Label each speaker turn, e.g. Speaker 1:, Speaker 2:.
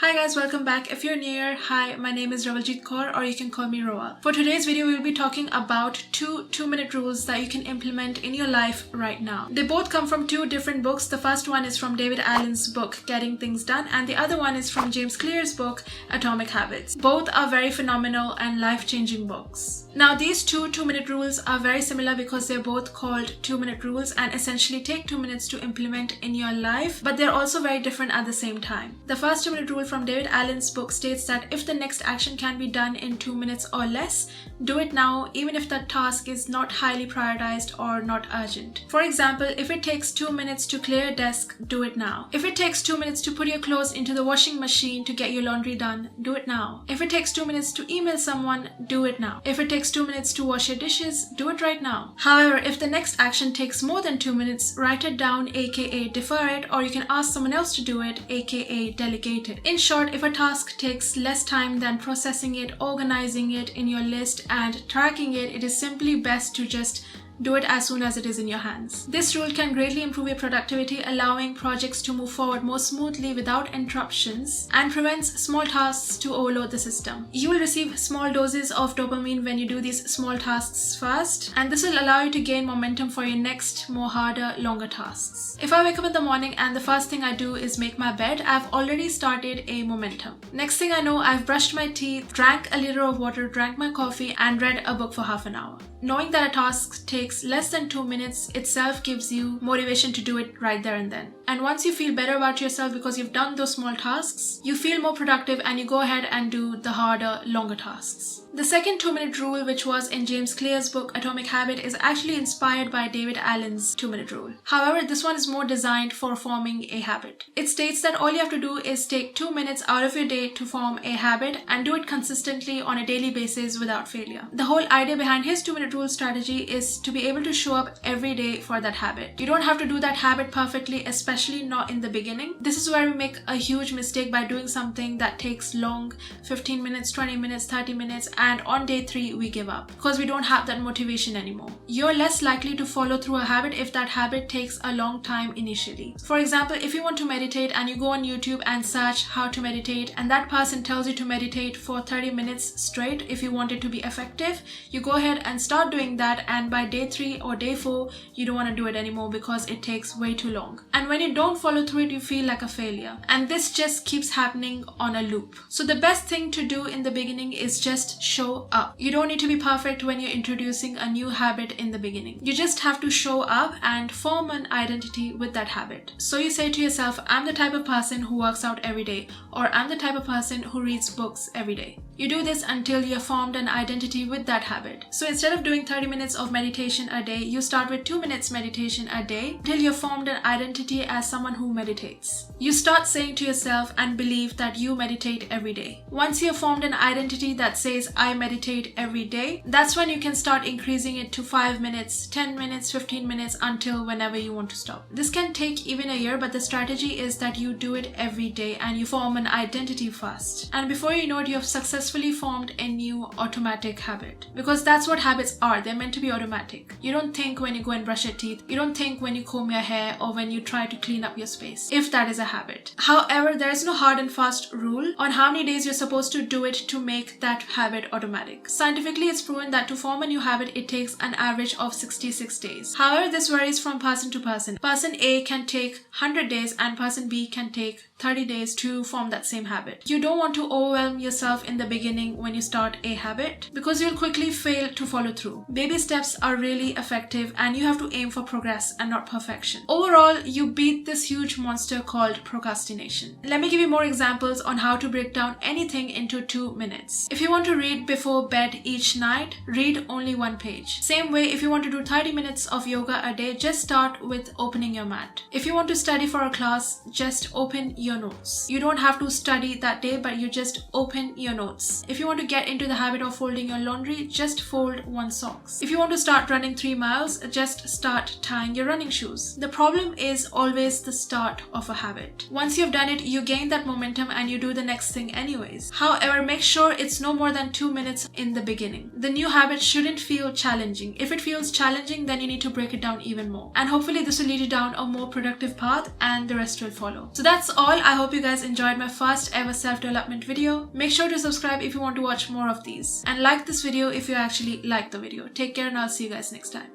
Speaker 1: Hi guys, welcome back. If you're new here, hi, my name is Ravaljeet Kaur or you can call me Roa. For today's video, we'll be talking about two 2-minute rules that you can implement in your life right now. They both come from two different books. The first one is from David Allen's book, Getting Things Done, and the other one is from James Clear's book, Atomic Habits. Both are very phenomenal and life-changing books. Now, these two 2-minute rules are very similar because they're both called 2-minute rules and essentially take 2 minutes to implement in your life, but they're also very different at the same time. The first 2-minute rule from David Allen's book states that if the next action can be done in 2 minutes or less, do it now, even if that task is not highly prioritized or not urgent. For example, if it takes 2 minutes to clear your desk, do it now. If it takes 2 minutes to put your clothes into the washing machine to get your laundry done, do it now. If it takes 2 minutes to email someone, do it now. If it takes 2 minutes to wash your dishes, do it right now. However, if the next action takes more than 2 minutes, write it down, aka defer it, or you can ask someone else to do it, aka delegate it. In short, if a task takes less time than processing it, organizing it in your list, and tracking it, it is simply best to just do it as soon as it is in your hands. This rule can greatly improve your productivity, allowing projects to move forward more smoothly without interruptions, and prevents small tasks to overload the system. You will receive small doses of dopamine when you do these small tasks first, and this will allow you to gain momentum for your next, more harder, longer tasks. If I wake up in the morning and the first thing I do is make my bed, I've already started a momentum. Next thing I know, I've brushed my teeth, drank a liter of water, drank my coffee, and read a book for half an hour. Knowing that a task takes less than 2 minutes itself gives you motivation to do it right there and then. And once you feel better about yourself because you've done those small tasks, you feel more productive and you go ahead and do the harder, longer tasks. The second 2-minute rule, which was in James Clear's book Atomic Habit, is actually inspired by David Allen's 2-minute rule. However, this one is more designed for forming a habit. It states that all you have to do is take 2 minutes out of your day to form a habit and do it consistently on a daily basis without failure. The whole idea behind his 2-minute rule strategy is to be able to show up every day for that habit. You don't have to do that habit perfectly, especially not in the beginning. This is where we make a huge mistake by doing something that takes long, 15 minutes, 20 minutes, 30 minutes, and on day 3 we give up because we don't have that motivation anymore. You're less likely to follow through a habit if that habit takes a long time initially. For example, if you want to meditate and you go on YouTube and search how to meditate, and that person tells you to meditate for 30 minutes straight if you want it to be effective, you go ahead and start doing that, and by day 3 or day 4 you don't want to do it anymore because it takes way too long. And when you don't follow through it, you feel like a failure, and this just keeps happening on a loop. So the best thing to do in the beginning is just show up. You don't need to be perfect when you're introducing a new habit in the beginning. You just have to show up and form an identity with that habit. So you say to yourself, I'm the type of person who works out every day, or I'm the type of person who reads books every day. You do this until you have formed an identity with that habit. So instead of doing 30 minutes of meditation a day, you start with 2 minutes meditation a day till you've formed an identity as someone who meditates. You start saying to yourself and believe that you meditate every day. Once you have formed an identity that says, I meditate every day, that's when you can start increasing it to 5 minutes, 10 minutes, 15 minutes, until whenever you want to stop. This can take even a year, but the strategy is that you do it every day and you form an identity first. And before you know it, you have successfully formed a new automatic habit. Because that's what habits are. They're meant to be automatic. You don't think when you go and brush your teeth. You don't think when you comb your hair or when you try to clean up your space, if that is a habit. However, there is no hard and fast rule on how many days you're supposed to do it to make that habit automatic. Scientifically, it's proven that to form a new habit, it takes an average of 66 days. However, this varies from person to person. Person A can take 100 days and person B can take 30 days to form that same habit. You don't want to overwhelm yourself in the beginning when you start a habit because you'll quickly fail to follow through. Baby steps are really effective and you have to aim for progress and not perfection. Overall, you beat this huge monster called procrastination. Let me give you more examples on how to break down anything into 2 minutes. If you want to read before bed each night, read only 1 page. Same way, if you want to do 30 minutes of yoga a day, just start with opening your mat. If you want to study for a class, just open your notes. You don't have to study that day, but you just open your notes. If you want to get into the habit of folding your laundry, just fold 1 socks. If you want to start running 3 miles, just start tying your running shoes. The problem is always the start of a habit. Once you've done it, you gain that momentum and you do the next thing anyways. However, make sure it's no more than 2 minutes in the beginning. The new habit shouldn't feel challenging. If it feels challenging, then you need to break it down even more. And hopefully this will lead you down a more productive path and the rest will follow. So that's all. all, I hope you guys enjoyed my first ever self-development video. Make sure to subscribe if you want to watch more of these, and like this video if you actually like the video. Take care, and I'll see you guys next time.